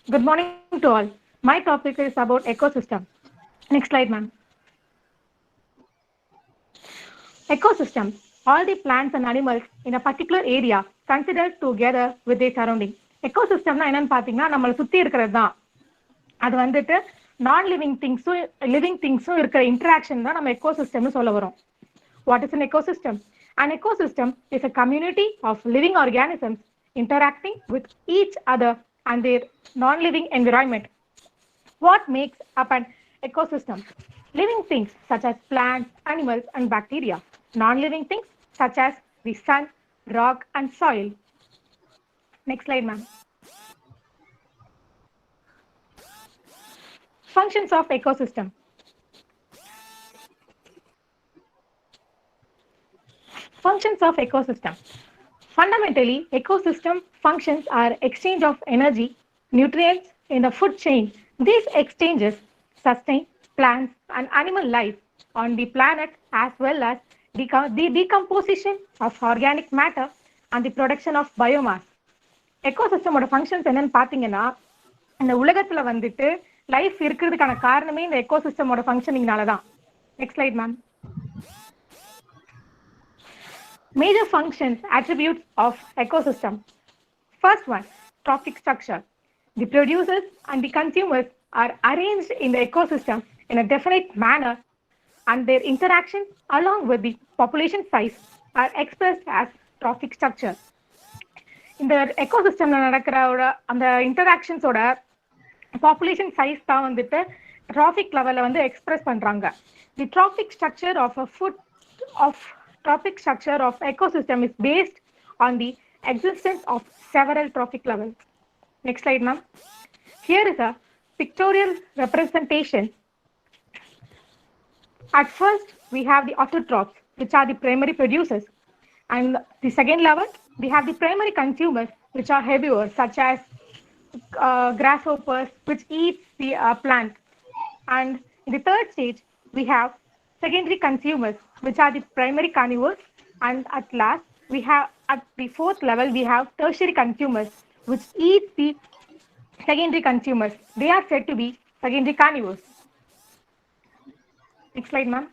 Good morning to all. My topic is about ecosystem. Next slide, ma'am. Ecosystem. All the plants and animals in a particular area considered together with their surrounding. Ecosystem என்னன்னு பாத்தீங்கன்னா நம்மளை சுத்தி இருக்கிறது தான். அது வந்துட்டு நான் living திங்ஸும் living திங்ஸும் இருக்கிற இன்டராக்ஷன் தான் நம்ம எக்கோசிஸ்டம்னு சொல்ல வரோம். What is an ecosystem? An ecosystem is a community of living organisms interacting with each other and their non-living environment. What makes up an ecosystem? Living things such as plants, animals, and bacteria. Non-living things such as the sun, rock, and soil. Next slide, ma'am. Functions of ecosystem. Functions of ecosystem. Fundamentally, ecosystem functions are exchange of energy, nutrients in the food chain. These exchanges sustain plants and animal life on the planet as well as the decomposition of organic matter and the production of biomass. Ecosystem ஓட functions என்னன்னு பாத்தீங்கன்னா இந்த உலகத்துல வந்துட்டு life இருக்கிறதுக்கான காரணமே இந்த எக்கோசிஸ்டமோட ஃபங்க்ஷனிங்னால தான். Next slide ma'am. Major functions, attributes of ecosystem. First one, trophic structure. The producers and the consumers are arranged in the ecosystem in a definite manner, and their interactions along with the population size are expressed as trophic structure. In the ecosystem நடக்கிற அந்த இன்டராக்ஷன்ஸோட population size தான் வந்துட்டு trophic லெவல்ல வந்து express பண்றாங்க. The trophic structure of ecosystem is based on the existence of several trophic levels. Next slide, ma'am. Here is a pictorial representation. At first, we have the autotrophs, which are the primary producers. And the second level, we have the primary consumers, which are herbivores, such as grasshoppers, which eat the plant. And in the third stage, we have secondary consumers, which are the primary carnivores. And at last, we have at the fourth level, we have tertiary consumers, which eat the secondary consumers. They are said to be secondary carnivores. Next slide, ma'am.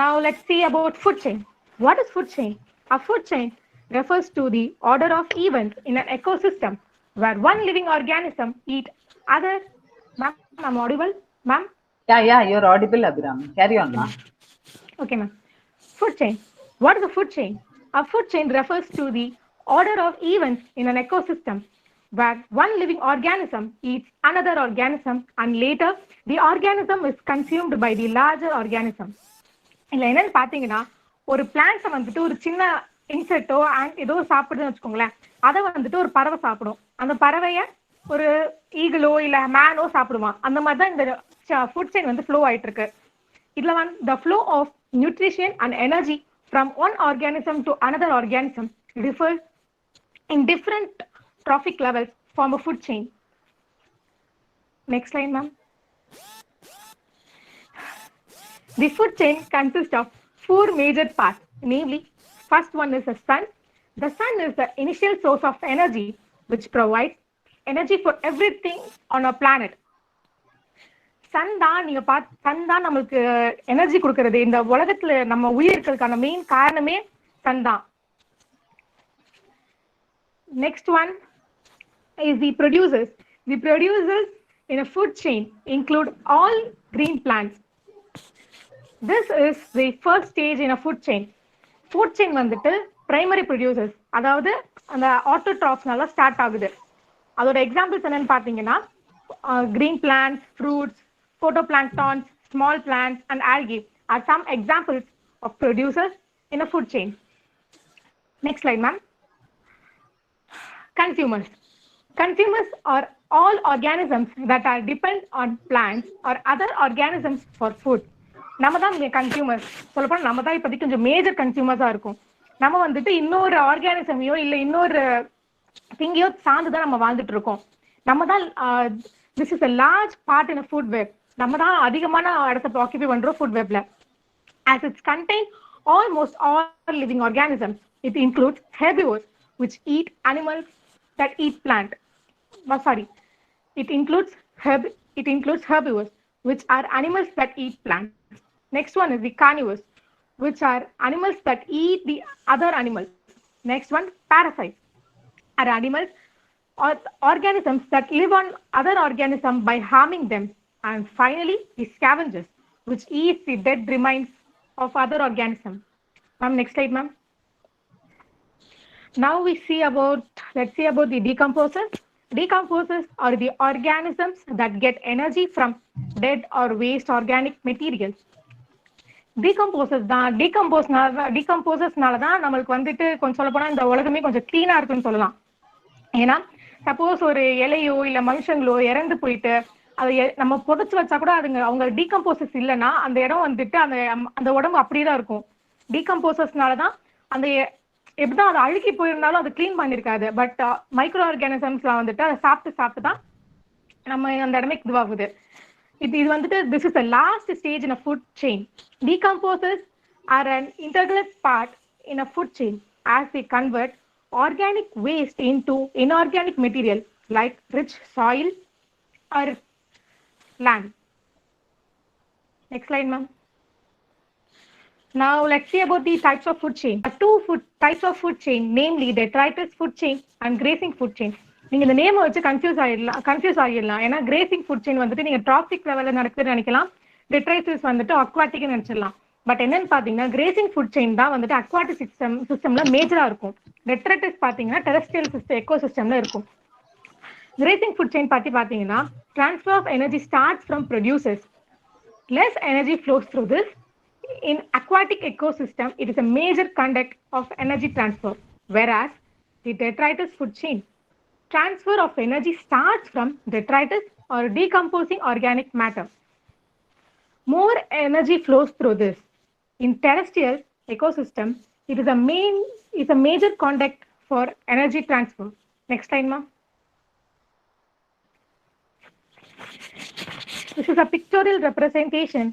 Now let's see about food chain. What is food chain? A food chain refers to the order of events in an ecosystem where one living organism eat other. Ma'am, I'm audible? Ma'am? Yeah, you're audible, Abhiram. Carry on, ma'am. Okay, ma'am. Food chain. What is a food chain? A food chain refers to the order of events in an ecosystem where one living organism eats another organism and later the organism is consumed by the larger organism. இல்லை என்னன்னு பார்த்தீங்கன்னா ஒரு பிளான்ஸை வந்துட்டு ஒரு சின்ன இன்செக்டோ ஏதோ சாப்பிடுதுன்னு வச்சுக்கோங்களேன், அதை வந்துட்டு ஒரு பறவை சாப்பிடும். அந்த பறவையை ஒரு ஈகிளோ இல்லை மேனோ சாப்பிடுவான். அந்த மாதிரி தான் இந்த ஃபுட் செயின் வந்து ஃப்ளோ ஆயிட்டு இருக்கு. இதுல வந்து the flow of nutrition and energy from one organism to another organism differs in different trophic levels form a food chain. Next slide, ma'am. The food chain consists of four major parts, namely, first one is the sun. The sun is the initial source of energy which provides energy for everything on our planet. Sun தான் நம்மளுக்கு energy கொடுக்கறது. இந்த உலகத்துல நம்ம உயிர்களுக்கான main காரணமே sun தான். Next one is the producers. The producers in a food chain include all green plants. This is the first stage in a food chain. Food chain வந்துட்டு primary producers, அதாவது அந்த ஆட்டோட்ராப்ஸ்னால ஸ்டார்ட் ஆகுது. அதோட examples என்னன்னு பார்த்தீங்கன்னா green plants, fruits, photoplanktons, small plants, and algae are some examples of producers in a food chain. Next slide, ma'am. Consumers. Consumers are all organisms that are dependent on plants or other organisms for food. நம்ம தான் consumers. சொல்லப்போனால் நம்ம தான் இப்போதைக்கு கொஞ்சம் major கன்சியூமர்ஸாக இருக்கும். நம்ம வந்துட்டு இன்னொரு ஆர்கானிசமையோ இல்லை இன்னொரு திங்கையோ சார்ந்து தான் நம்ம வாழ்ந்துட்டு இருக்கோம். நம்ம தான் this is a large part in a food web. நம்ம தான் அதிகமான இடத்தை ஆக்கிபை பண்றோம் food வெப்ல. As it's contained almost all living organisms, it includes herbivores which eat animals that eat plant. sorry, it includes herbivores, which are animals that eat plants. Next one is the carnivores, which are animals that eat the other animals. Next one, parasites are animals or organisms that live on other organisms by harming them. And finally, the scavengers, which eat the dead remains of other organisms. Ma'am, next slide, ma'am. Now let's see about the decomposers. Decomposers are the organisms that get energy from dead or waste organic materials. டீகம்போசர்ஸ்னால தான் நம்மளுக்கு வந்துட்டு கொஞ்சம் சொல்ல போனா இந்த உலகமே கொஞ்சம் கிளீனா இருக்குன்னு சொல்லலாம். ஏன்னா சப்போஸ் ஒரு இலையோ இல்ல மனுஷங்களோ இறந்து போயிட்டு அதை நம்ம புதைச்சு வச்சா கூட அதுங்க அவங்க டீகம்போசர்ஸ் இல்லைன்னா அந்த இடம் வந்துட்டு அந்த உடம்பு அப்படியேதான் இருக்கும். டீகம்போசர்ஸ்னாலதான் அந்த எப்படிதான் அது அழுகி போயிருந்தாலும் அது கிளீன் பண்ணிருக்காது. பட் மைக்ரோ ஆர்கானிசம்ஸ்லாம் வந்துட்டு அதை சாப்பிட்டு தான் நம்ம அந்த இடமே இதுவாகுது. இது வந்துட்டு this is the last stage in a food chain. Decomposers are an integral part in a food chain as they convert organic waste into inorganic material like rich soil or land. Next slide, ma'am. Now let's see about the types of food chain. Two types of food chain, namely detritus food chain and grazing food chain. நீங்க இந்த name வச்சு confuse ஆகிடலாம். ஏன்னா grazing food chain வந்துட்டு நீங்க traffic லெவல்ல நடக்குதுன்னு நினைக்கலாம், டெட்ரைட்டிஸ் வந்துட்டு அக்வாட்டிக்னு நினைச்சிடலாம். பட் என்னன்னு பாத்தீங்கன்னா கிரேசிங் ஃபுட் செயின் தான் வந்துட்டு அக்வாட்டிக் சிஸ்டம்ல மேஜரா இருக்கும். டெட்ரைட்டிஸ் பாத்தீங்கன்னா டெரஸ்ட்ரியல் எக்கோசிஸ்டம்ல இருக்கும். கிரேசிங் ஃபுட் செயின் பத்தி பாத்தீங்கன்னா transfer of energy starts from producers. Less energy flows through this. In aquatic ecosystem, it is a major conduct of energy transfer, whereas the detritus food chain transfer of energy starts from detritus or decomposing organic matter. More energy flows through this. In terrestrial ecosystem, it is a major conduct for energy transfer. Next slide, ma'am. This is a pictorial representation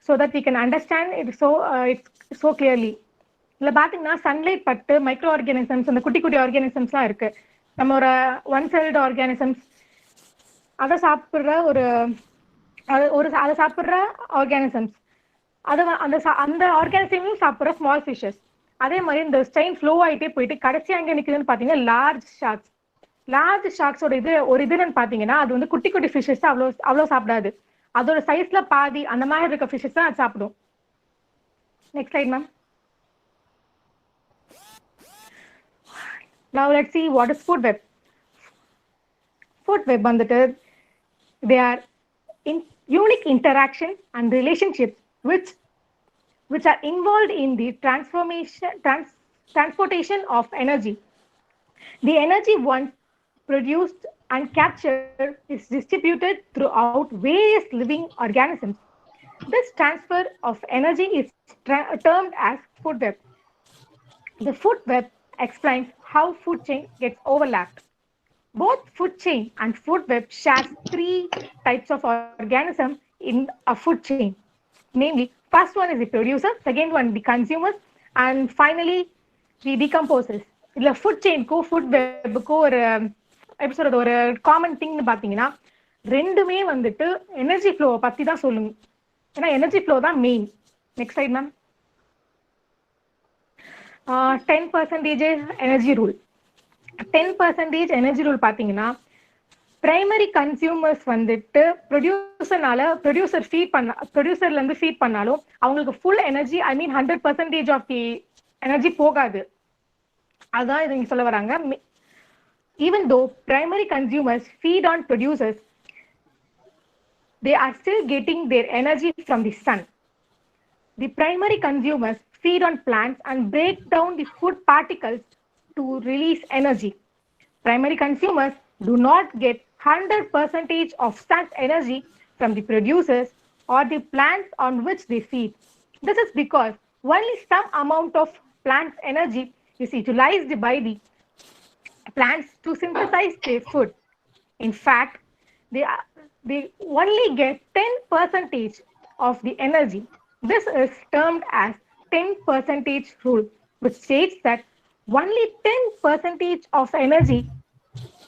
so that we can understand it so clearly. இதுல பாத்தீங்கன்னா sunlight பட்டு micro organisms அந்த குட்டி குட்டி ஆர்கானிசம்ஸ்லாம் இருக்கு. நம்ம ஒரு one celled organisms அதை சாப்பிட்ற அதை சாப்பிட்ற ஆர்கானிசம்ஸ் அந்த ஆர்கானிசமையும் சாப்பிட்ற ஸ்மால் ஃபிஷஸ். அதே மாதிரி இந்த ஸ்ட்ரெயின் ஃப்ளோ ஆகிட்டே போயிட்டு கடைசி அங்கே நிற்குதுன்னு பார்த்தீங்கன்னா லார்ஜ் ஷார்க்ஸோட இதுன்னு பார்த்தீங்கன்னா அது வந்து குட்டி குட்டி ஃபிஷஸ் அவ்வளோ சாப்பிடாது. அதோட சைஸ்ல பாதி அந்த மாதிரி இருக்க ஃபிஷஸ் தான் அது சாப்பிடும். Next slide ma'am. Now let's see what is food web. Food web வந்துட்டு they are in unique interaction and relationships which are involved in the transportation of energy. The energy once produced and captured is distributed throughout various living organisms. This transfer of energy is termed as food web. The food web explains how food chain gets overlapped. Both food chain and food web share three types of organism in a food chain. Namely, first one is the producer, second one the consumers, and finally the decomposers. இதுல food செயின்க்கும் food வெப்புக்கும் எப்படி சொல்றது ஒரு common திங்னு பாத்தீங்கன்னா ரெண்டுமே வந்துட்டு energy ஃப்ளோவை பத்தி தான் சொல்லுங்க. ஏன்னா எனர்ஜி ஃப்ளோ தான் main. Next slide ma'am. 10% energy rule. 10% energy rule பாத்தீங்கன்னா பிரைமரி கன்சியூமர்ஸ் வந்துட்டு ப்ரொடியூசர்ல இருந்து ஃபீட் பண்ணாலும் அவங்களுக்கு full energy 100% of the energy போகாது. அதான் இது இங்க சொல்ல வராங்க. Even though primary consumers feed on producers, they are still getting their energy from the sun. The primary consumers feed on plants and break down the food particles to release energy. Primary consumers do not get 100% of such energy from the producers or the plants on which they feed. This is because only some amount of plant's energy is utilized by the plants to synthesize their food. In fact, they only get 10% of the energy. This is termed as 10% rule, which states that only 10% of energy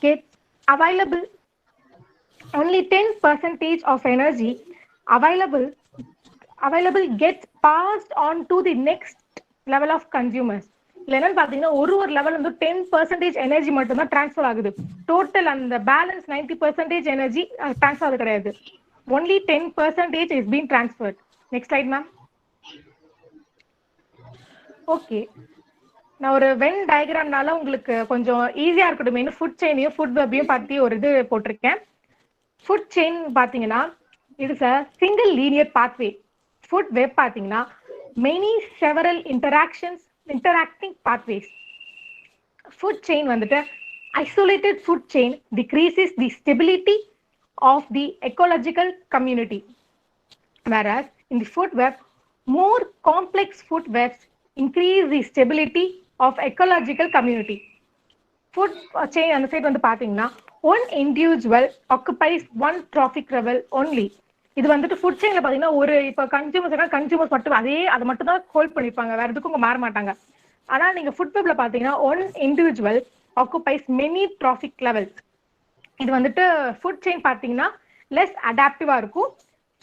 gets available only 10% of energy available gets passed on to the next level of consumers. இதுல என்னன்னு பாத்தீங்கன்னா ஒரு level வந்து 10% energy மட்டும் தான் transfer ஆகுது. Total அந்த balance 90% energy transfer ஆகுது கிடையாது. Only 10% is been transferred. Next slide ma'am. Okay, நான் ஒரு வென் டயக்ராம்னால உங்களுக்கு கொஞ்சம் ஈஸியா இருக்கட்டும், ஃபுட் செயினையும் ஃபுட் வெப்பையும் பத்தி ஒரு இது போட்டிருக்கேன். ஃபுட் செயின் பாத்தீங்கன்னா இது single linear pathway. Food web பாத்தீங்கன்னா many several interacting pathways. Food chain வந்துட்டு isolated food chain decreases the stability of the ecological community, whereas in the food web more complex food webs increase the stability of ecological community. Food chain அந்த side வந்து பாத்தீங்கன்னா one individual occupies one trophic level only. இது வந்துட்டு food செயின்ல பாத்தீங்கன்னா ஒரு இப்ப consumers மட்டும் அதை மட்டும் தான் ஹோல்ட் பண்ணிருப்பாங்க, வேற எதுக்கும் மாற மாட்டாங்க. ஆனா நீங்க ஃபுட் வெப்ல பாத்தீங்கன்னா one individual occupies many traffic levels. இது வந்துட்டு ஃபுட் செயின் பாத்தீங்கன்னா லெஸ் அடாப்டிவா இருக்கும்,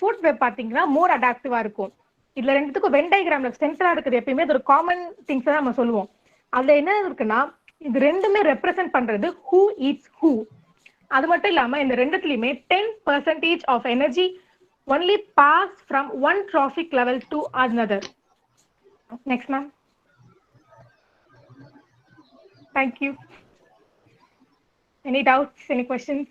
ஃபுட் வெப் பாத்தீங்கன்னா மோர் அடாப்டிவா இருக்கும். இதுல ரெண்டுத்துக்கும் வென் டயக்ராம்ல சென்டரா இருக்குது எப்பயுமே ஒரு காமன் திங்ஸ் தான் நம்ம சொல்லுவோம். அதுல என்ன இருக்குன்னா இது ரெண்டுமே ரெப்ரசென்ட் பண்றது ஹூ ஈட்ஸ் ஹூ. அது மட்டும் இல்லாம இந்த ரெண்டுத்துலயுமே 10% of energy only pass from one trophic level to another. Next ma'am. Thank you. Any doubts, any questions?